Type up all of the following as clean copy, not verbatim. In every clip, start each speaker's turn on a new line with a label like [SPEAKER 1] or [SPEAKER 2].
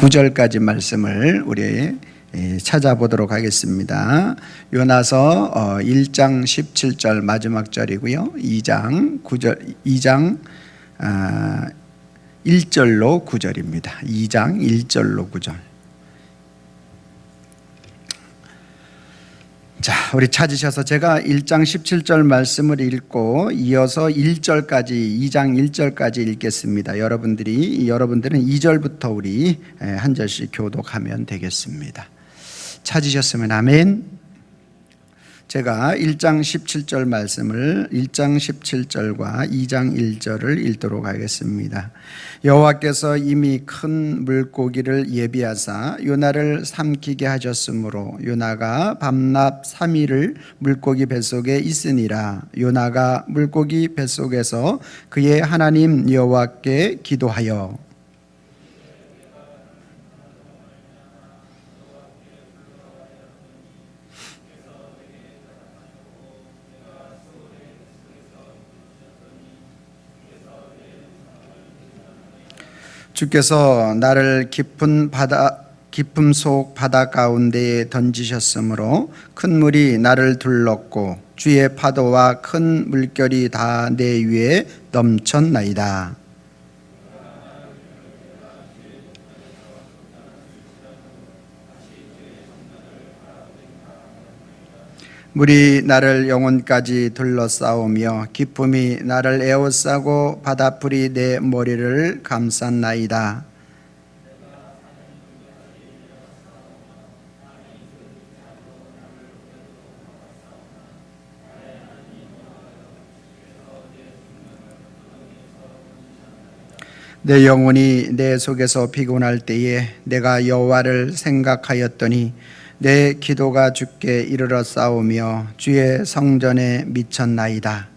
[SPEAKER 1] 9절까지 말씀을 우리 찾아보도록 하겠습니다. 요나서 1장 17절 마지막 절이고요. 2장 1절로 9절입니다. 2장 1절로 9절. 자, 우리 찾으셔서 제가 1장 17절 말씀을 읽고 이어서 1절까지 2장 1절까지 읽겠습니다. 여러분들은 2절부터 우리 한 절씩 교독하면 되겠습니다. 찾으셨으면 아멘. 제가 1장 17절 말씀을 1장 17절과 2장 1절을 읽도록 하겠습니다. 여호와께서 이미 큰 물고기를 예비하사 요나를 삼키게 하셨으므로 요나가 밤낮 3일을 물고기 뱃속에 있으니라. 요나가 물고기 뱃속에서 그의 하나님 여호와께 기도하여 주께서 나를 깊음 속 바다 가운데에 던지셨으므로 큰 물이 나를 둘렀고 주의 파도와 큰 물결이 다 내 위에 넘쳤나이다. 물이 나를 영혼까지 둘러싸우며 기쁨이 나를 에워싸고 바닷불이 내 머리를 감쌌나이다. 내 영혼이 내 속에서 피곤할 때에 내가 여호와를 생각하였더니 내 기도가 주께 이르러 싸우며 주의 성전에 미쳤나이다.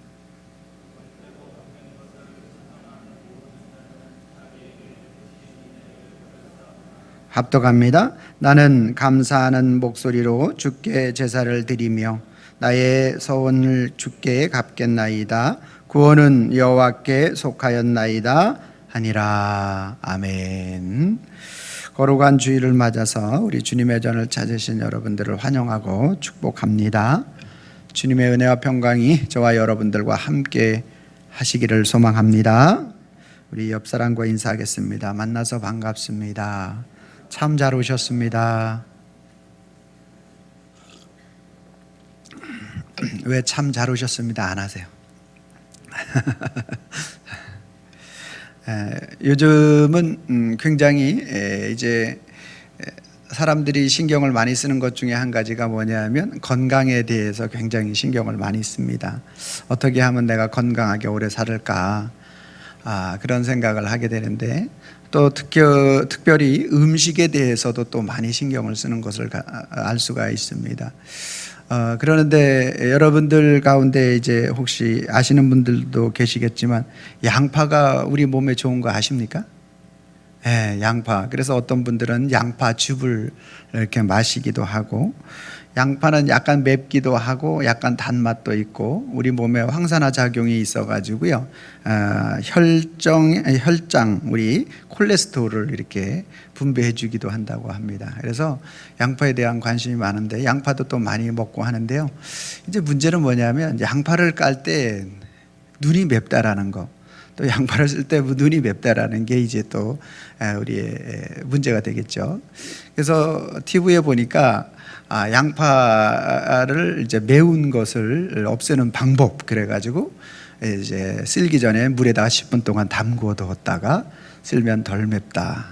[SPEAKER 1] 합독합니다. 나는 감사하는 목소리로 주께 제사를 드리며 나의 서원을 주께 갚겠나이다. 구원은 여호와께 속하였나이다 하니라. 아멘. 거룩한 주일을 맞아서 우리 주님의 전을 찾으신 여러분들을 환영하고 축복합니다. 주님의 은혜와 평강이 저와 여러분들과 함께 하시기를 소망합니다. 우리 옆 사람과 인사하겠습니다. 만나서 반갑습니다. 참 잘 오셨습니다. 왜 참 잘 오셨습니다 안 하세요? 요즘은 굉장히 이제 사람들이 신경을 많이 쓰는 것 중에 한 가지가 뭐냐면 건강에 대해서 굉장히 신경을 많이 씁니다. 어떻게 하면 내가 건강하게 오래 살을까? 그런 생각을 하게 되는데 또 특별히 음식에 대해서도 또 많이 신경을 쓰는 것을 알 수가 있습니다. 그러는데 여러분들 가운데 이제 혹시 아시는 분들도 계시겠지만 양파가 우리 몸에 좋은 거 아십니까? 네, 양파. 그래서 어떤 분들은 양파즙을 이렇게 마시기도 하고, 양파는 약간 맵기도 하고 약간 단맛도 있고 우리 몸에 항산화 작용이 있어가지고요, 혈장 우리 콜레스테롤을 이렇게 분배해주기도 한다고 합니다. 그래서 양파에 대한 관심이 많은데 양파도 또 많이 먹고 하는데요. 이제 문제는 뭐냐면 양파를 깔 때 눈이 맵다라는 거, 또 양파를 쓸 때 눈이 맵다라는 게 이제 또 우리의 문제가 되겠죠. 그래서 TV에 보니까 양파를 이제 매운 것을 없애는 방법 그래가지고 이제 쓸기 전에 물에다가 10분 동안 담궈 두었다가 쓸면 덜 맵다.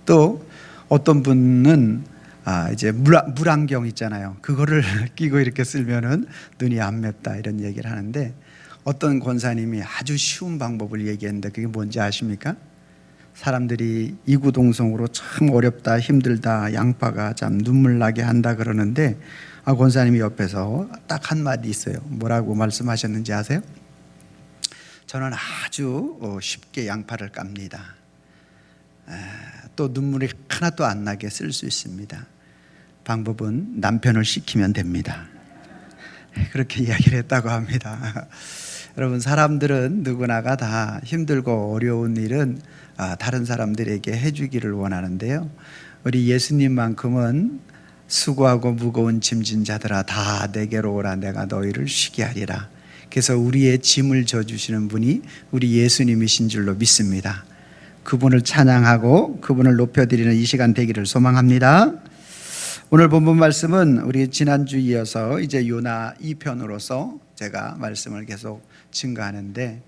[SPEAKER 1] 또 어떤 분은 이제 물안경 있잖아요. 그거를 끼고 이렇게 쓸면은 눈이 안 맵다 이런 얘기를 하는데, 어떤 권사님이 아주 쉬운 방법을 얘기했는데 그게 뭔지 아십니까? 사람들이 이구동성으로 참 어렵다, 힘들다, 양파가 참 눈물 나게 한다 그러는데 권사님이 옆에서 딱 한마디 있어요. 뭐라고 말씀하셨는지 아세요? 저는 아주 쉽게 양파를 깝니다. 또 눈물이 하나도 안 나게 쓸 수 있습니다. 방법은 남편을 시키면 됩니다. 그렇게 이야기를 했다고 합니다. 여러분, 사람들은 누구나가 다 힘들고 어려운 일은 다른 사람들에게 해주기를 원하는데요, 우리 예수님만큼은 수고하고 무거운 짐진 자들아 다 내게로 오라, 내가 너희를 쉬게 하리라. 그래서 우리의 짐을 져주시는 분이 우리 예수님이신 줄로 믿습니다. 그분을 찬양하고 그분을 높여드리는 이 시간 되기를 소망합니다. 오늘 본문 말씀은 우리 지난주 이어서 이제 요나 2편으로서 제가 말씀을 계속 증거하는데,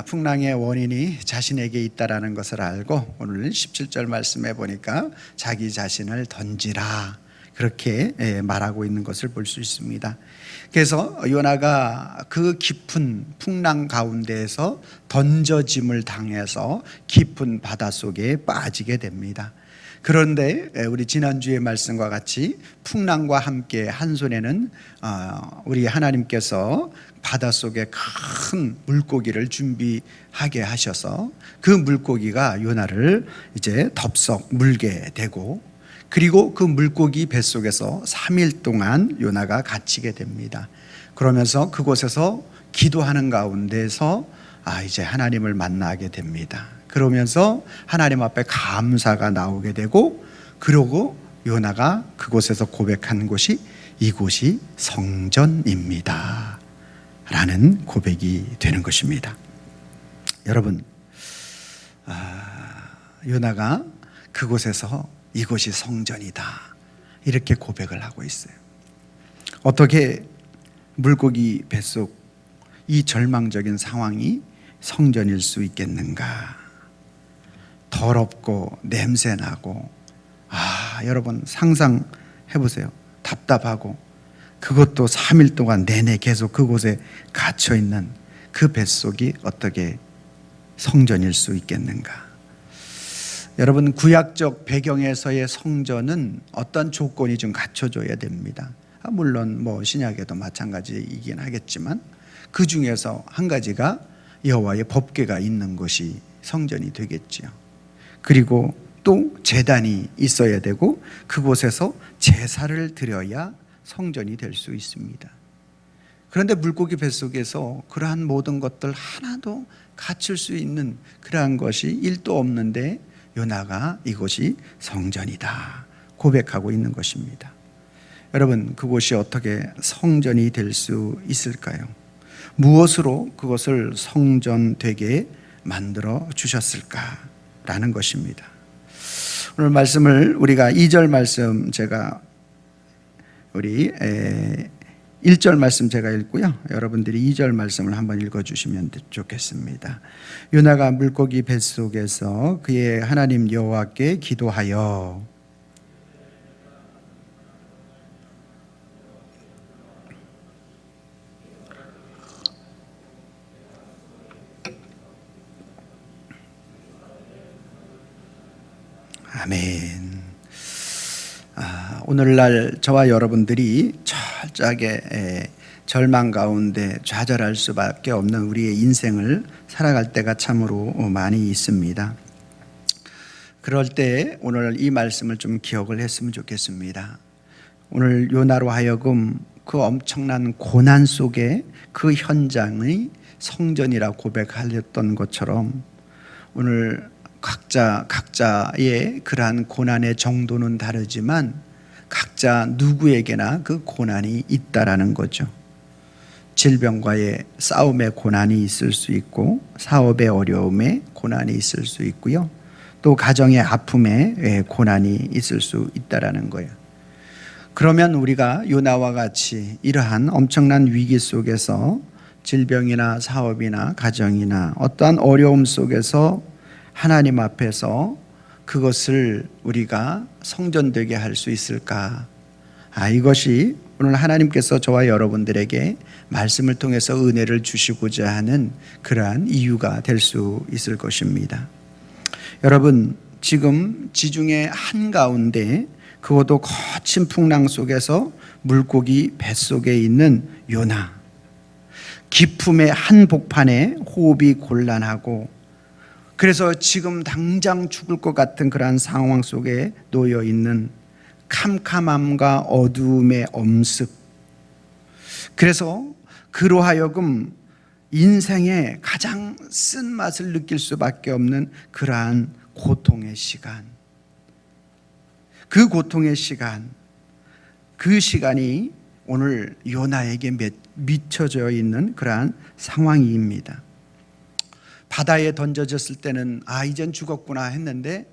[SPEAKER 1] 풍랑의 원인이 자신에게 있다라는 것을 알고 오늘 17절 말씀에 보니까 자기 자신을 던지라, 그렇게 말하고 있는 것을 볼 수 있습니다. 그래서 요나가 그 깊은 풍랑 가운데에서 던져짐을 당해서 깊은 바닷속에 빠지게 됩니다. 그런데 우리 지난주의 말씀과 같이 풍랑과 함께 한 손에는 우리 하나님께서 바닷속에 큰 물고기를 준비하게 하셔서 그 물고기가 요나를 이제 덥석 물게 되고, 그리고 그 물고기 뱃속에서 3일 동안 요나가 갇히게 됩니다. 그러면서 그곳에서 기도하는 가운데서 이제 하나님을 만나게 됩니다. 그러면서 하나님 앞에 감사가 나오게 되고, 그러고 요나가 그곳에서 고백한 곳이 이곳이 성전입니다 라는 고백이 되는 것입니다. 여러분, 요나가 그곳에서 이곳이 성전이다 이렇게 고백을 하고 있어요. 어떻게 물고기 뱃속 이 절망적인 상황이 성전일 수 있겠는가? 더럽고 냄새나고, 여러분 상상해 보세요. 답답하고, 그것도 3일 동안 내내 계속 그곳에 갇혀 있는 그 뱃속이 어떻게 성전일 수 있겠는가? 여러분, 구약적 배경에서의 성전은 어떤 조건이 좀 갖춰져야 됩니다. 물론 신약에도 마찬가지이긴 하겠지만 그 중에서 한 가지가 여호와의 법궤가 있는 것이 성전이 되겠지요. 그리고 또 제단이 있어야 되고 그곳에서 제사를 드려야 성전이 될 수 있습니다. 그런데 물고기 뱃속에서 그러한 모든 것들 하나도 갖출 수 있는 그러한 것이 1도 없는데 요나가 이곳이 성전이다 고백하고 있는 것입니다. 여러분, 그곳이 어떻게 성전이 될 수 있을까요? 무엇으로 그것을 성전 되게 만들어 주셨을까라는 것입니다. 오늘 말씀을 우리가 2절 말씀 제가 우리 1절 말씀 제가 읽고요, 여러분들이 2절 말씀을 한번 읽어주시면 좋겠습니다. 요나가 물고기 뱃속에서 그의 하나님 여호와께 기도하여 아멘. 오늘날 저와 여러분들이 철저하게 절망 가운데 좌절할 수밖에 없는 우리의 인생을 살아갈 때가 참으로 많이 있습니다. 그럴 때 오늘 이 말씀을 좀 기억을 했으면 좋겠습니다. 오늘 요나로 하여금 그 엄청난 고난 속에 그 현장의 성전이라 고백하였던 것처럼 오늘 각자의 그러한 고난의 정도는 다르지만 각자 누구에게나 그 고난이 있다라는 거죠. 질병과의 싸움의 고난이 있을 수 있고, 사업의 어려움에 고난이 있을 수 있고요, 또 가정의 아픔에 고난이 있을 수 있다라는 거예요. 그러면 우리가 요나와 같이 이러한 엄청난 위기 속에서 질병이나 사업이나 가정이나 어떠한 어려움 속에서 하나님 앞에서 그것을 우리가 성전되게 할 수 있을까? 이것이 오늘 하나님께서 저와 여러분들에게 말씀을 통해서 은혜를 주시고자 하는 그러한 이유가 될 수 있을 것입니다. 여러분, 지금 지중해 한가운데 그것도 거친 풍랑 속에서 물고기 뱃속에 있는 요나, 기품의 한복판에 호흡이 곤란하고, 그래서 지금 당장 죽을 것 같은 그러한 상황 속에 놓여 있는 캄캄함과 어두움의 엄습, 그래서 그로 하여금 인생의 가장 쓴맛을 느낄 수밖에 없는 그러한 고통의 시간, 그 고통의 시간, 그 시간이 오늘 요나에게 미쳐져 있는 그러한 상황입니다. 바다에 던져졌을 때는 이젠 죽었구나 했는데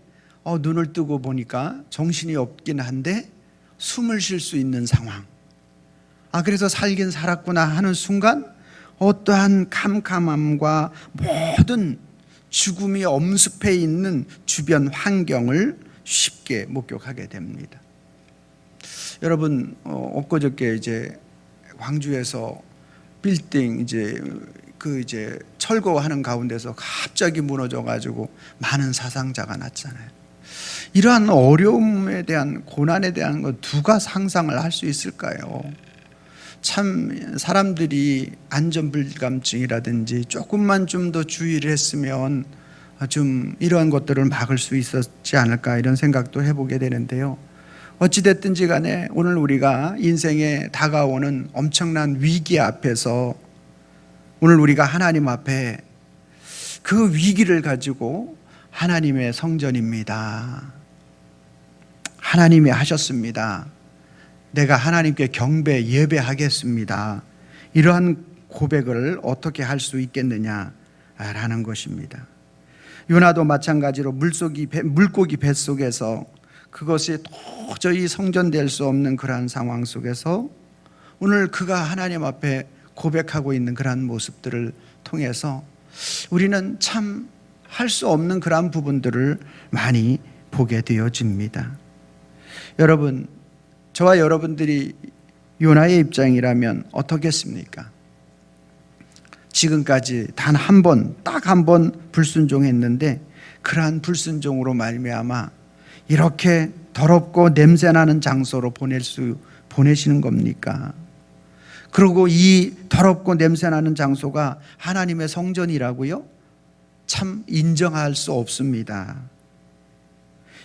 [SPEAKER 1] 눈을 뜨고 보니까 정신이 없긴 한데 숨을 쉴 수 있는 상황. 그래서 살긴 살았구나 하는 순간 어떠한 캄캄함과 모든 죽음이 엄습해 있는 주변 환경을 쉽게 목격하게 됩니다. 여러분, 엊그저께 이제 광주에서 빌딩 이제 철거하는 가운데서 갑자기 무너져 가지고 많은 사상자가 났잖아요. 이러한 어려움에 대한 고난에 대한 것 누가 상상을 할 수 있을까요? 참 사람들이 안전불감증이라든지 조금만 좀 더 주의를 했으면 좀 이러한 것들을 막을 수 있었지 않을까 이런 생각도 해보게 되는데요. 어찌됐든지 간에 오늘 우리가 인생에 다가오는 엄청난 위기 앞에서 오늘 우리가 하나님 앞에 그 위기를 가지고 하나님의 성전입니다, 하나님이 하셨습니다, 내가 하나님께 경배 예배하겠습니다, 이러한 고백을 어떻게 할 수 있겠느냐라는 것입니다. 요나도 마찬가지로 물고기 뱃속에서 그것이 도저히 성전될 수 없는 그러한 상황 속에서 오늘 그가 하나님 앞에 고백하고 있는 그러한 모습들을 통해서 우리는 참 할 수 없는 그러한 부분들을 많이 보게 되어집니다. 여러분, 저와 여러분들이 요나의 입장이라면 어떻겠습니까? 지금까지 단 한 번, 딱 한 번 불순종했는데 그러한 불순종으로 말미암아 이렇게 더럽고 냄새나는 장소로 보내시는 겁니까? 그리고 이 더럽고 냄새나는 장소가 하나님의 성전이라고요? 참 인정할 수 없습니다.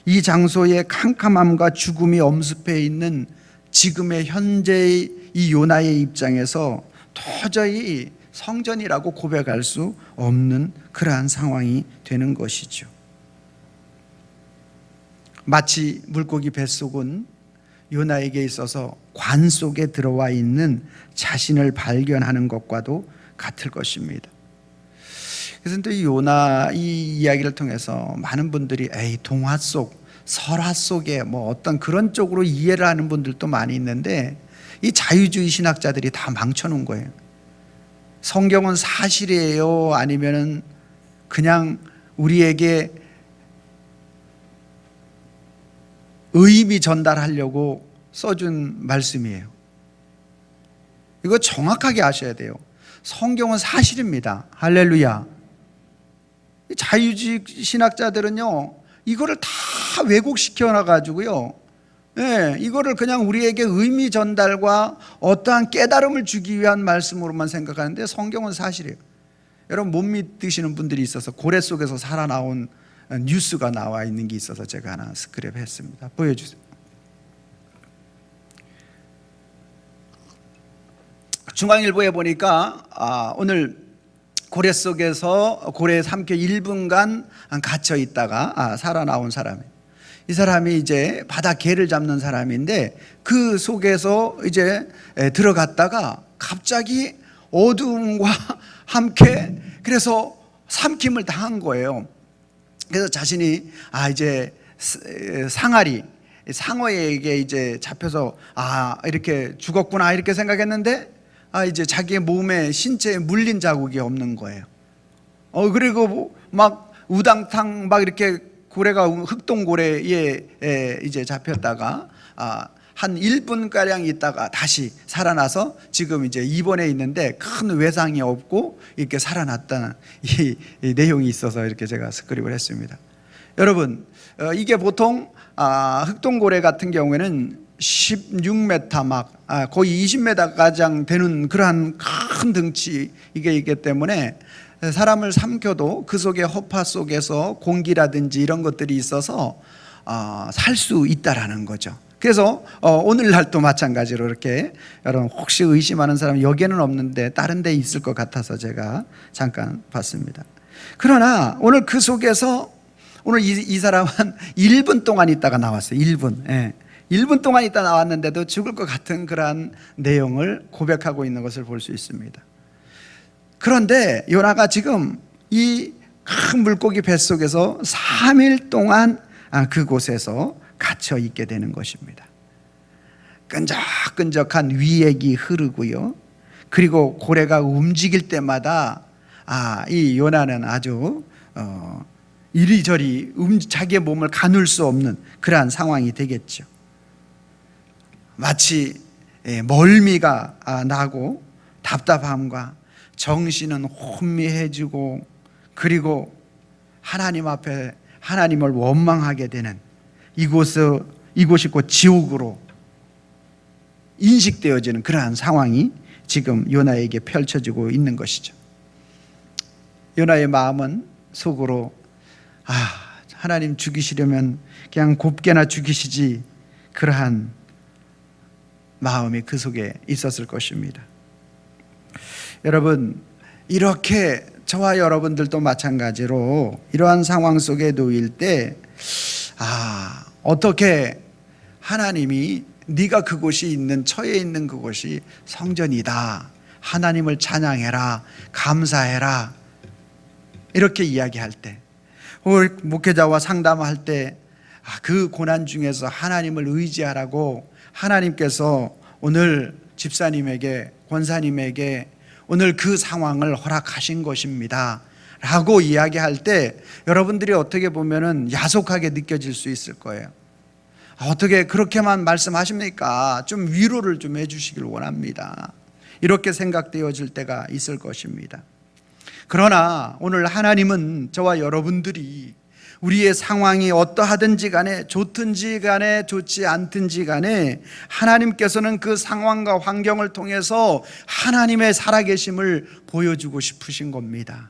[SPEAKER 1] 이 장소의 캄캄함과 죽음이 엄습해 있는 지금의 현재의 이 요나의 입장에서 도저히 성전이라고 고백할 수 없는 그러한 상황이 되는 것이죠. 마치 물고기 뱃속은 요나에게 있어서 관 속에 들어와 있는 자신을 발견하는 것과도 같을 것입니다. 그래서 또 요나 이 이야기를 통해서 많은 분들이 동화 속, 설화 속에 어떤 그런 쪽으로 이해를 하는 분들도 많이 있는데 이 자유주의 신학자들이 다 망쳐놓은 거예요. 성경은 사실이에요? 아니면은 그냥 우리에게 의미 전달하려고 써준 말씀이에요? 이거 정확하게 아셔야 돼요. 성경은 사실입니다. 할렐루야. 자유주의 신학자들은요, 이거를 다 왜곡시켜 놔가지고요, 이거를 그냥 우리에게 의미 전달과 어떠한 깨달음을 주기 위한 말씀으로만 생각하는데 성경은 사실이에요. 여러분, 못 믿으시는 분들이 있어서 고래 속에서 살아나온 뉴스가 나와 있는 게 있어서 제가 하나 스크랩 했습니다. 보여주세요. 중앙일보에 보니까 오늘 고래 속에서 고래에 삼켜 1분간 갇혀 있다가 살아나온 사람이에요. 이 사람이 이제 바다 개를 잡는 사람인데 그 속에서 이제 들어갔다가 갑자기 어두움과 함께 그래서 삼킴을 당한 거예요. 그래서 자신이 이제 상어에게 이제 잡혀서 이렇게 죽었구나 이렇게 생각했는데 이제 자기의 몸에 신체에 물린 자국이 없는 거예요. 그리고 막 우당탕 막 이렇게 고래가 흑동고래에 이제 잡혔다가 한 1분가량 있다가 다시 살아나서 지금 이제 입원해 있는데 큰 외상이 없고 이렇게 살아났다는 이 내용이 있어서 이렇게 제가 스크립을 했습니다. 여러분, 이게 보통 흑동고래 같은 경우에는 16m 막 거의 20m 가량 되는 그러한 큰 덩치 이게 있기 때문에 사람을 삼켜도 그 속에 허파 속에서 공기라든지 이런 것들이 있어서 살 수 있다라는 거죠. 그래서 오늘날도 마찬가지로 이렇게 여러분 혹시 의심하는 사람 여기에는 없는데 다른 데 있을 것 같아서 제가 잠깐 봤습니다. 그러나 오늘 그 속에서 오늘 이 사람은 1분 동안 있다가 나왔어요. 1분. 예. 1분 동안 있다 나왔는데도 죽을 것 같은 그러한 내용을 고백하고 있는 것을 볼 수 있습니다. 그런데 요나가 지금 이 큰 물고기 뱃속에서 3일 동안 그곳에서 갇혀 있게 되는 것입니다. 끈적끈적한 위액이 흐르고요. 그리고 고래가 움직일 때마다 이 요나는 아주 이리저리 자기의 몸을 가눌 수 없는 그러한 상황이 되겠죠. 마치 멀미가 나고 답답함과 정신은 혼미해지고, 그리고 하나님 앞에 하나님을 원망하게 되는 이곳이 곧 지옥으로 인식되어지는 그러한 상황이 지금 요나에게 펼쳐지고 있는 것이죠. 요나의 마음은 속으로 하나님 죽이시려면 그냥 곱게나 죽이시지, 그러한 마음이 그 속에 있었을 것입니다. 여러분, 이렇게 저와 여러분들도 마찬가지로 이러한 상황 속에 놓일 때 어떻게 하나님이 네가 그곳이 있는, 처해 있는 그곳이 성전이다, 하나님을 찬양해라, 감사해라, 이렇게 이야기할 때, 목회자와 상담할 때 그 고난 중에서 하나님을 의지하라고 하나님께서 오늘 집사님에게, 권사님에게 오늘 그 상황을 허락하신 것입니다 라고 이야기할 때 여러분들이 어떻게 보면은 야속하게 느껴질 수 있을 거예요. 어떻게 그렇게만 말씀하십니까? 좀 위로를 좀 해주시길 원합니다, 이렇게 생각되어질 때가 있을 것입니다. 그러나 오늘 하나님은 저와 여러분들이 우리의 상황이 어떠하든지 간에, 좋든지 간에 좋지 않든지 간에 하나님께서는 그 상황과 환경을 통해서 하나님의 살아계심을 보여주고 싶으신 겁니다.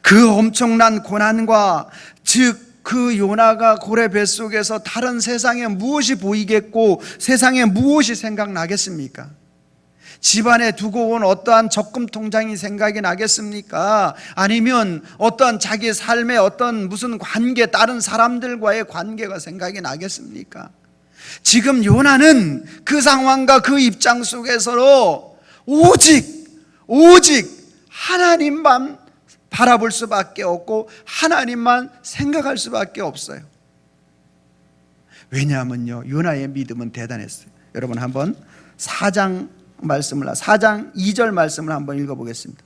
[SPEAKER 1] 그 엄청난 고난과, 즉 그 요나가 고래 뱃속에서 다른 세상에 무엇이 보이겠고 세상에 무엇이 생각나겠습니까? 집안에 두고 온 어떠한 적금 통장이 생각이 나겠습니까? 아니면 어떠한 자기 삶의 어떤 무슨 관계, 다른 사람들과의 관계가 생각이 나겠습니까? 지금 요나는 그 상황과 그 입장 속에서 오직 하나님만 바라볼 수밖에 없고 하나님만 생각할 수밖에 없어요. 왜냐하면요, 요나의 믿음은 대단했어요. 여러분 한번 4장 2절 말씀을 한번 읽어보겠습니다.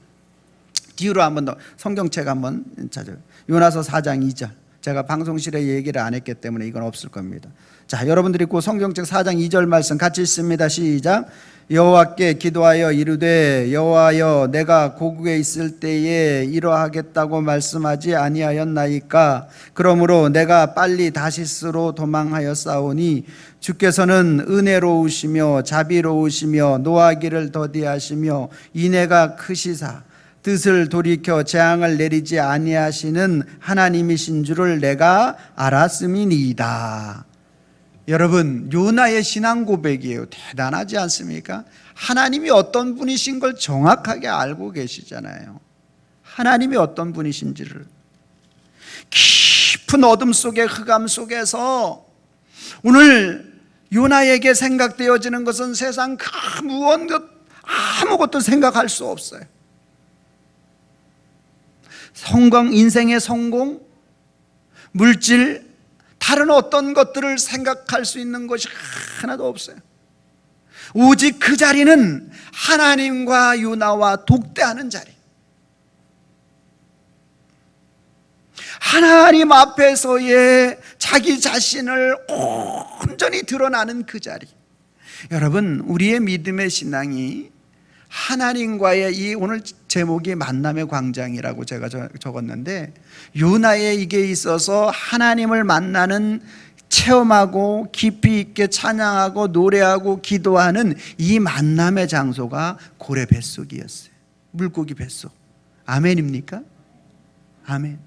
[SPEAKER 1] 뒤로 한번 더 성경책 한번 찾아요. 요나서 4장 2절. 제가 방송실에 얘기를 안 했기 때문에 이건 없을 겁니다. 자, 여러분들이 그 성경책 4장 2절 말씀 같이 읽습니다. 시작. 여호와께 기도하여 이르되 여호와여, 내가 고국에 있을 때에 이러하겠다고 말씀하지 아니하였나이까? 그러므로 내가 빨리 다시스로 도망하였사오니 주께서는 은혜로우시며 자비로우시며 노하기를 더디하시며 인애가 크시사 뜻을 돌이켜 재앙을 내리지 아니하시는 하나님이신 줄을 내가 알았음이니이다. 여러분, 요나의 신앙 고백이에요. 대단하지 않습니까? 하나님이 어떤 분이신 걸 정확하게 알고 계시잖아요. 하나님이 어떤 분이신지를. 깊은 어둠 속에, 흑암 속에서 오늘 요나에게 생각되어지는 것은 세상 그 아무것도 생각할 수 없어요. 인생의 성공, 물질, 다른 어떤 것들을 생각할 수 있는 것이 하나도 없어요. 오직 그 자리는 하나님과 요나와 독대하는 자리, 하나님 앞에서의 자기 자신을 온전히 드러나는 그 자리. 여러분, 우리의 믿음의 신앙이 하나님과의 이, 오늘 제목이 만남의 광장이라고 제가 적었는데, 요나의 이게 있어서 하나님을 만나는, 체험하고 깊이 있게 찬양하고 노래하고 기도하는 이 만남의 장소가 고래 뱃속이었어요. 물고기 뱃속. 아멘입니까? 아멘.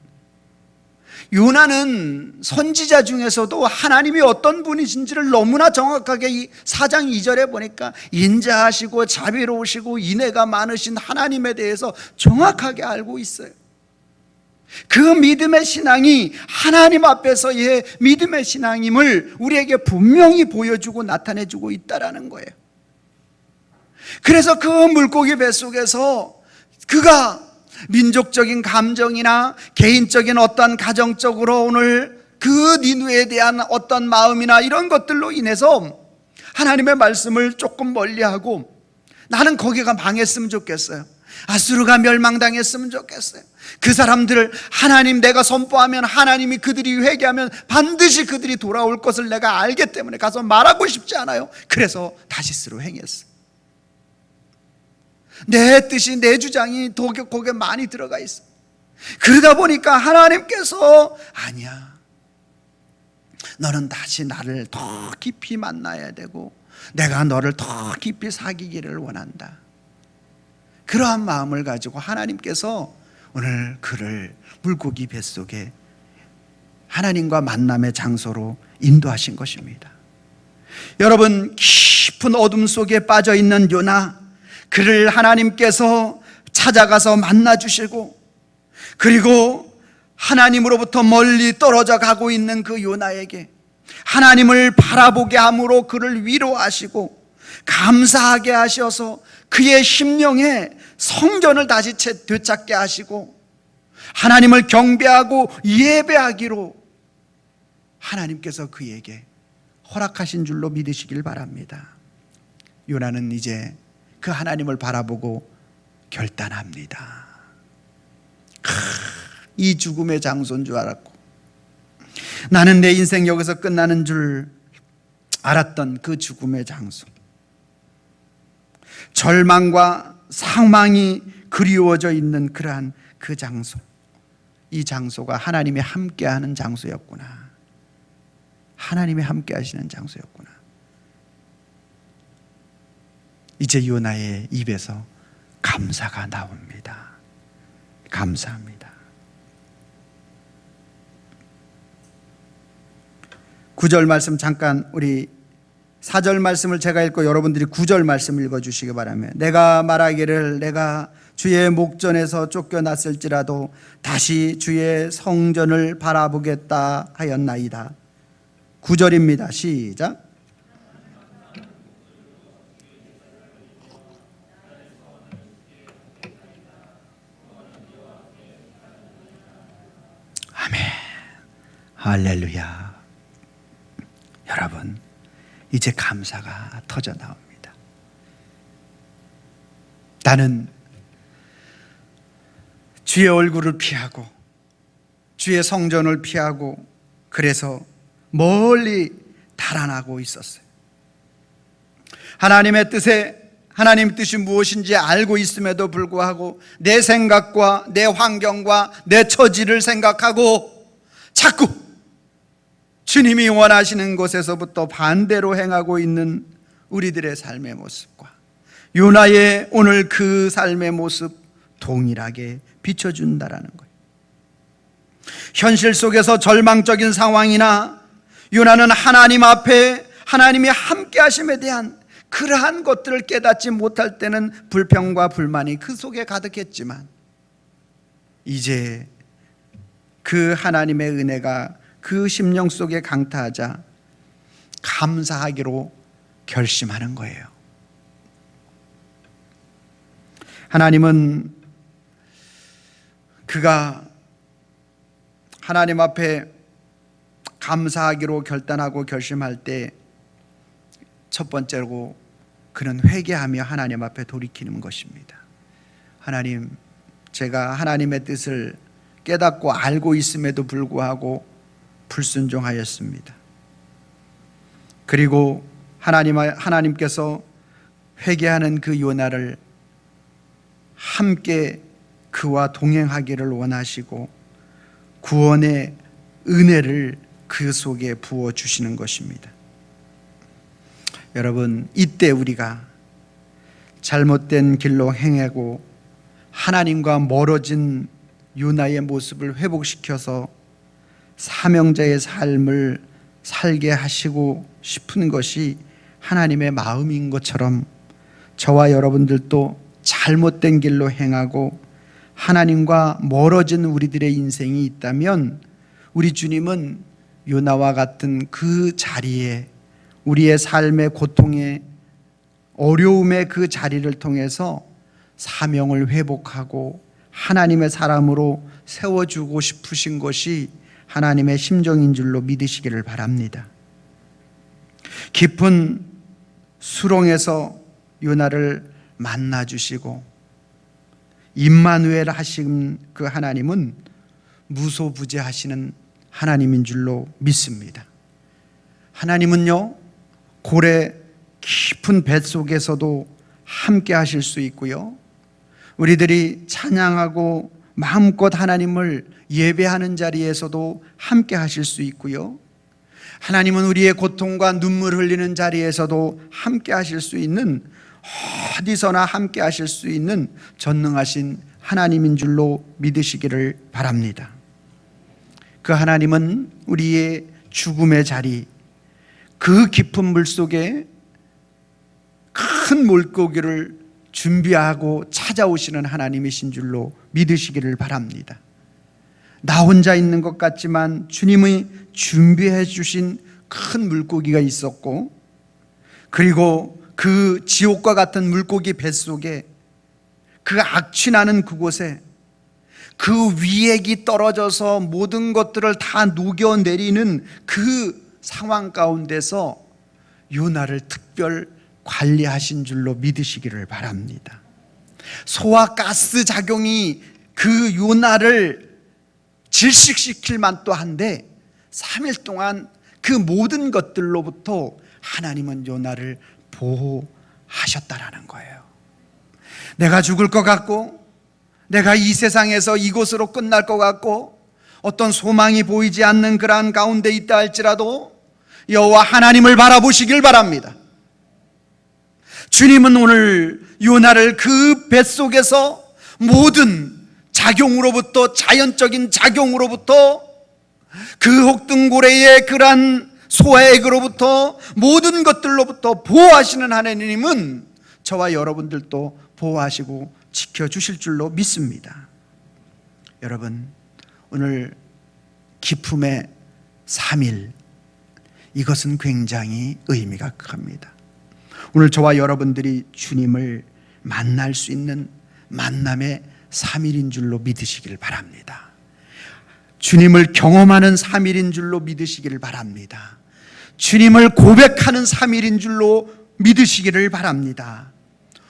[SPEAKER 1] 요나는 선지자 중에서도 하나님이 어떤 분이신지를 너무나 정확하게 이 4장 2절에 보니까 인자하시고 자비로우시고 인애가 많으신 하나님에 대해서 정확하게 알고 있어요. 그 믿음의 신앙이 하나님 앞에서의 믿음의 신앙임을 우리에게 분명히 보여주고 나타내주고 있다라는 거예요. 그래서 그 물고기 뱃속에서 그가 민족적인 감정이나 개인적인 어떤 가정적으로 오늘 그 니누에 대한 어떤 마음이나 이런 것들로 인해서 하나님의 말씀을 조금 멀리하고 나는 거기가 망했으면 좋겠어요. 아수르가 멸망당했으면 좋겠어요. 그 사람들을 하나님 내가 선포하면 하나님이 그들이 회개하면 반드시 그들이 돌아올 것을 내가 알기 때문에 가서 말하고 싶지 않아요. 그래서 다시스로 행했어. 내 뜻이 내 주장이 거기에 많이 들어가 있어. 그러다 보니까 하나님께서 아니야, 너는 다시 나를 더 깊이 만나야 되고 내가 너를 더 깊이 사귀기를 원한다. 그러한 마음을 가지고 하나님께서 오늘 그를 물고기 뱃속에 하나님과 만남의 장소로 인도하신 것입니다. 여러분, 깊은 어둠 속에 빠져 있는 요나, 그를 하나님께서 찾아가서 만나주시고 그리고 하나님으로부터 멀리 떨어져 가고 있는 그 요나에게 하나님을 바라보게 함으로 그를 위로하시고 감사하게 하셔서 그의 심령에 성전을 다시 되찾게 하시고 하나님을 경배하고 예배하기로 하나님께서 그에게 허락하신 줄로 믿으시길 바랍니다. 요나는 이제 그 하나님을 바라보고 결단합니다. 이 죽음의 장소인 줄 알았고 나는 내 인생 여기서 끝나는 줄 알았던 그 죽음의 장소, 절망과 사망이 그리워져 있는 그러한 그 장소, 이 장소가 하나님이 함께하는 장소였구나. 하나님이 함께하시는 장소였구나. 이제 요나의 입에서 감사가 나옵니다. 감사합니다. 9절 말씀 잠깐, 우리 4절 말씀을 제가 읽고 여러분들이 9절 말씀 읽어주시기 바라며, 내가 말하기를 내가 주의 목전에서 쫓겨났을지라도 다시 주의 성전을 바라보겠다 하였나이다. 9절입니다. 시작. 아멘. 할렐루야. 여러분, 이제 감사가 터져 나옵니다. 나는 주의 얼굴을 피하고 주의 성전을 피하고 그래서 멀리 달아나고 있었어요. 하나님의 하나님 뜻이 무엇인지 알고 있음에도 불구하고 내 생각과 내 환경과 내 처지를 생각하고 자꾸 주님이 원하시는 곳에서부터 반대로 행하고 있는 우리들의 삶의 모습과 요나의 오늘 그 삶의 모습 동일하게 비춰준다라는 거예요. 현실 속에서 절망적인 상황이나 요나는 하나님 앞에 하나님이 함께 하심에 대한 그러한 것들을 깨닫지 못할 때는 불평과 불만이 그 속에 가득했지만 이제 그 하나님의 은혜가 그 심령 속에 강타하자 감사하기로 결심하는 거예요. 하나님은 그가 하나님 앞에 감사하기로 결단하고 결심할 때 첫 번째로 그는 회개하며 하나님 앞에 돌이키는 것입니다. 하나님, 제가 하나님의 뜻을 깨닫고 알고 있음에도 불구하고 불순종하였습니다. 그리고 하나님께서 회개하는 그 요나를 함께 그와 동행하기를 원하시고 구원의 은혜를 그 속에 부어주시는 것입니다. 여러분, 이때 우리가 잘못된 길로 행하고 하나님과 멀어진 요나의 모습을 회복시켜서 사명자의 삶을 살게 하시고 싶은 것이 하나님의 마음인 것처럼 저와 여러분들도 잘못된 길로 행하고 하나님과 멀어진 우리들의 인생이 있다면 우리 주님은 요나와 같은 그 자리에, 우리의 삶의 고통의 어려움의 그 자리를 통해서 사명을 회복하고 하나님의 사람으로 세워주고 싶으신 것이 하나님의 심정인 줄로 믿으시기를 바랍니다. 깊은 수렁에서 요나를 만나주시고 임마누엘 하신 그 하나님은 무소부재하시는 하나님인 줄로 믿습니다. 하나님은요, 고래 깊은 뱃속에서도 함께 하실 수 있고요, 우리들이 찬양하고 마음껏 하나님을 예배하는 자리에서도 함께 하실 수 있고요, 하나님은 우리의 고통과 눈물 흘리는 자리에서도 함께 하실 수 있는, 어디서나 함께 하실 수 있는 전능하신 하나님인 줄로 믿으시기를 바랍니다. 그 하나님은 우리의 죽음의 자리, 그 깊은 물속에 큰 물고기를 준비하고 찾아오시는 하나님이신 줄로 믿으시기를 바랍니다. 나 혼자 있는 것 같지만 주님이 준비해 주신 큰 물고기가 있었고, 그리고 그 지옥과 같은 물고기 뱃속에, 그 악취나는 그곳에 그 위액이 떨어져서 모든 것들을 다 녹여내리는 그 상황 가운데서 요나를 특별 관리하신 줄로 믿으시기를 바랍니다. 소화가스 작용이 그 요나를 질식시킬 만도 한데 3일 동안 그 모든 것들로부터 하나님은 요나를 보호하셨다라는 거예요. 내가 죽을 것 같고, 내가 이 세상에서 이곳으로 끝날 것 같고, 어떤 소망이 보이지 않는 그러한 가운데 있다 할지라도 여호와 하나님을 바라보시길 바랍니다. 주님은 오늘 요나를 그 뱃속에서 모든 작용으로부터, 자연적인 작용으로부터, 그 혹등고래의 그러한 소액으로부터, 모든 것들로부터 보호하시는 하나님은 저와 여러분들도 보호하시고 지켜주실 줄로 믿습니다. 여러분, 오늘 기품의 3일, 이것은 굉장히 의미가 큽니다. 오늘 저와 여러분들이 주님을 만날 수 있는 만남의 3일인 줄로 믿으시길 바랍니다. 주님을 경험하는 3일인 줄로 믿으시기를 바랍니다. 주님을 고백하는 3일인 줄로 믿으시기를 바랍니다.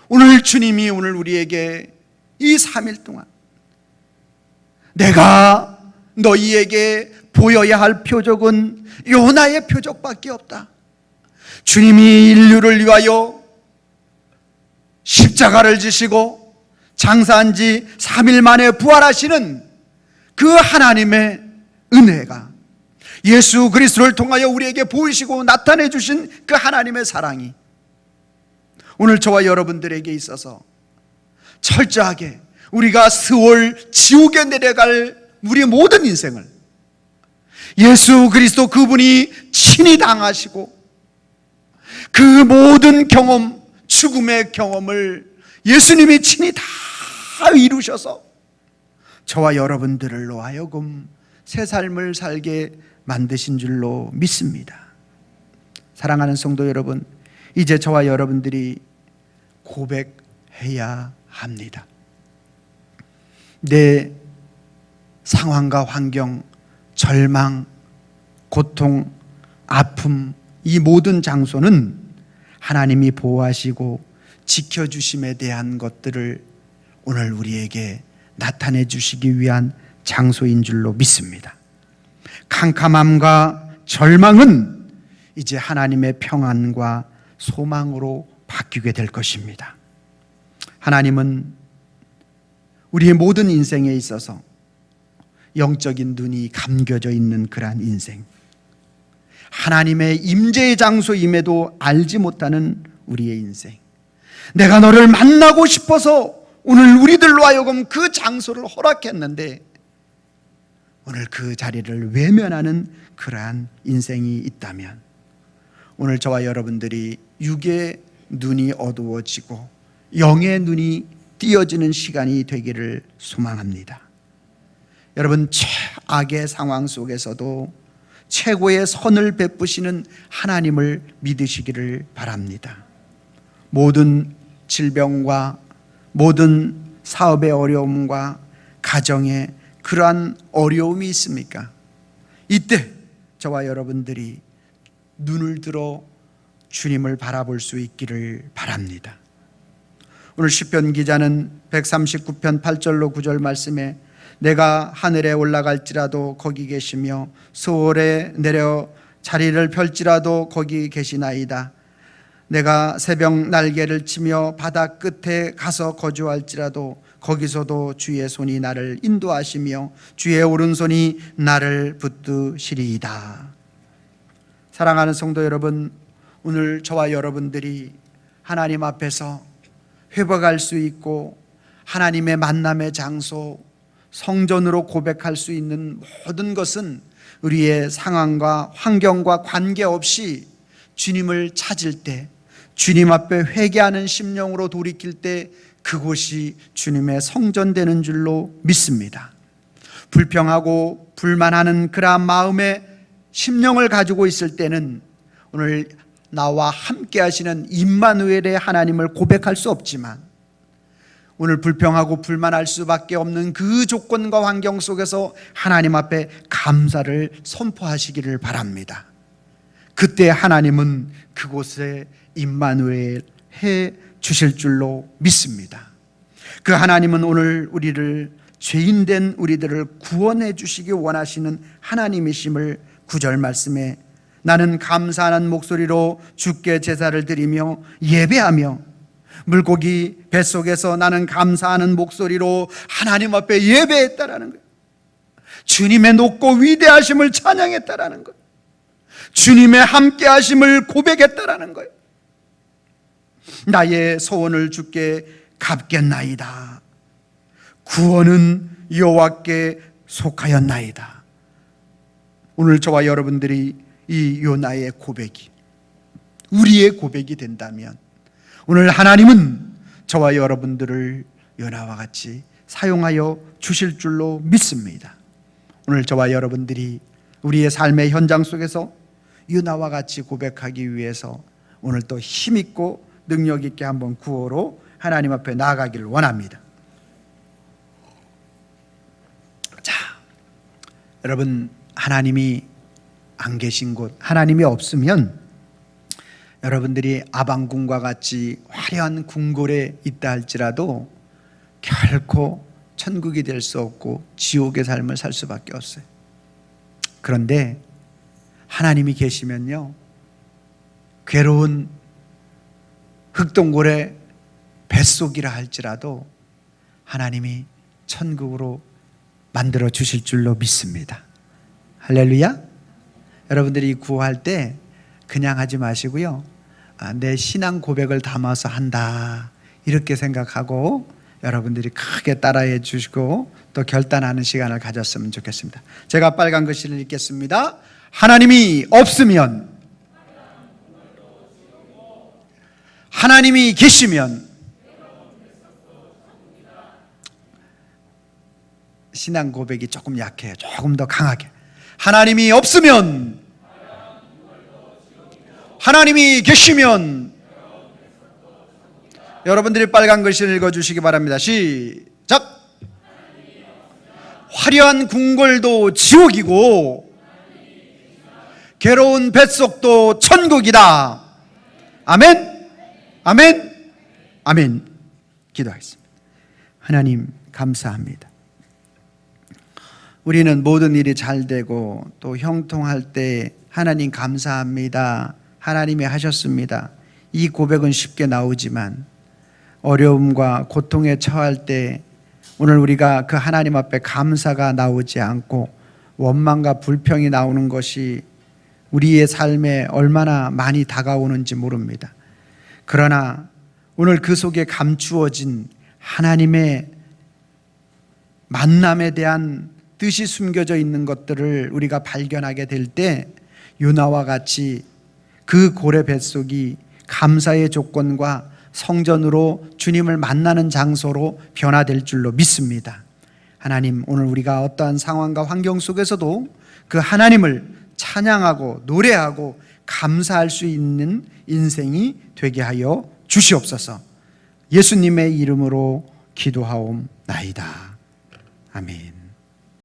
[SPEAKER 1] 오늘 주님이 오늘 우리에게 이 3일 동안 내가 너희에게 보여야 할 표적은 요나의 표적밖에 없다. 주님이 인류를 위하여 십자가를 지시고 장사한 지 3일 만에 부활하시는 그 하나님의 은혜가, 예수 그리스도를 통하여 우리에게 보이시고 나타내 주신 그 하나님의 사랑이 오늘 저와 여러분들에게 있어서 철저하게 우리가 스올 지옥에 내려갈 우리 모든 인생을 예수 그리스도 그분이 친히 당하시고 그 모든 경험, 죽음의 경험을 예수님이 친히 다 이루셔서 저와 여러분들로 하여금 새 삶을 살게 만드신 줄로 믿습니다. 사랑하는 성도 여러분, 이제 저와 여러분들이 고백해야 합니다. 내 상황과 환경, 절망, 고통, 아픔, 이 모든 장소는 하나님이 보호하시고 지켜주심에 대한 것들을 오늘 우리에게 나타내 주시기 위한 장소인 줄로 믿습니다. 캄캄함과 절망은 이제 하나님의 평안과 소망으로 바뀌게 될 것입니다. 하나님은 우리의 모든 인생에 있어서 영적인 눈이 감겨져 있는 그러한 인생, 하나님의 임재의 장소임에도 알지 못하는 우리의 인생, 내가 너를 만나고 싶어서 오늘 우리들로 하여금 그 장소를 허락했는데 오늘 그 자리를 외면하는 그러한 인생이 있다면 오늘 저와 여러분들이 육의 눈이 어두워지고 영의 눈이 띄어지는 시간이 되기를 소망합니다. 여러분, 최악의 상황 속에서도 최고의 선을 베푸시는 하나님을 믿으시기를 바랍니다. 모든 질병과 모든 사업의 어려움과 가정에 그러한 어려움이 있습니까? 이때 저와 여러분들이 눈을 들어 주님을 바라볼 수 있기를 바랍니다. 오늘 시편 기자는 139편 8절로 9절 말씀에 내가 하늘에 올라갈지라도 거기 계시며 수월에 내려 자리를 펼지라도 거기 계시나이다. 내가 새벽 날개를 치며 바다 끝에 가서 거주할지라도 거기서도 주의 손이 나를 인도하시며 주의 오른손이 나를 붙드시리이다. 사랑하는 성도 여러분, 오늘 저와 여러분들이 하나님 앞에서 회복할 수 있고 하나님의 만남의 장소, 성전으로 고백할 수 있는 모든 것은 우리의 상황과 환경과 관계없이 주님을 찾을 때, 주님 앞에 회개하는 심령으로 돌이킬 때 그곳이 주님의 성전되는 줄로 믿습니다. 불평하고 불만하는 그러한 마음의 심령을 가지고 있을 때는 오늘 나와 함께 하시는 임마누엘의 하나님을 고백할 수 없지만 오늘 불평하고 불만할 수밖에 없는 그 조건과 환경 속에서 하나님 앞에 감사를 선포하시기를 바랍니다. 그때 하나님은 그곳에 임마누엘 해 주실 줄로 믿습니다. 그 하나님은 오늘 우리를 죄인된 우리들을 구원해 주시기 원하시는 하나님이심을 9절 말씀에 나는 감사하는 목소리로 주께 제사를 드리며 예배하며 물고기 뱃속에서 나는 감사하는 목소리로 하나님 앞에 예배했다라는 거예요. 주님의 높고 위대하심을 찬양했다라는 거예요. 주님의 함께하심을 고백했다라는 거예요. 나의 소원을 주께 갚겠나이다. 구원은 여호와께 속하였나이다. 오늘 저와 여러분들이 이 요나의 고백이 우리의 고백이 된다면 오늘 하나님은 저와 여러분들을 요나와 같이 사용하여 주실 줄로 믿습니다. 오늘 저와 여러분들이 우리의 삶의 현장 속에서 요나와 같이 고백하기 위해서 오늘 또 힘있고 능력 있게 한번 구호로 하나님 앞에 나아가기를 원합니다. 자, 여러분, 하나님이 안 계신 곳, 하나님이 없으면 여러분들이 아방궁과 같이 화려한 궁궐에 있다 할지라도 결코 천국이 될 수 없고 지옥의 삶을 살 수밖에 없어요. 그런데 하나님이 계시면요, 괴로운 흙동굴의 뱃속이라 할지라도 하나님이 천국으로 만들어 주실 줄로 믿습니다. 할렐루야. 여러분들이 구호할 때 그냥 하지 마시고요, 내 신앙 고백을 담아서 한다 이렇게 생각하고 여러분들이 크게 따라해 주시고 또 결단하는 시간을 가졌으면 좋겠습니다. 제가 빨간 글씨를 읽겠습니다. 하나님이 없으면, 하나님이 계시면, 신앙 고백이 조금 약해요. 조금 더 강하게. 하나님이 없으면, 하나님이 계시면. 여러분들이 빨간 글씨를 읽어주시기 바랍니다. 시작. 화려한 궁궐도 지옥이고 괴로운 뱃속도 천국이다. 아멘, 아멘, 아멘. 기도하겠습니다. 하나님 감사합니다. 우리는 모든 일이 잘 되고 또 형통할 때 하나님 감사합니다, 하나님이 하셨습니다, 이 고백은 쉽게 나오지만 어려움과 고통에 처할 때 오늘 우리가 그 하나님 앞에 감사가 나오지 않고 원망과 불평이 나오는 것이 우리의 삶에 얼마나 많이 다가오는지 모릅니다. 그러나 오늘 그 속에 감추어진 하나님의 만남에 대한 뜻이 숨겨져 있는 것들을 우리가 발견하게 될 때 요나와 같이 그 고래 뱃속이 감사의 조건과 성전으로 주님을 만나는 장소로 변화될 줄로 믿습니다. 하나님, 오늘 우리가 어떠한 상황과 환경 속에서도 그 하나님을 찬양하고 노래하고 감사할 수 있는 인생이 되게 하여 주시옵소서. 예수님의 이름으로 기도하옵나이다. 아멘.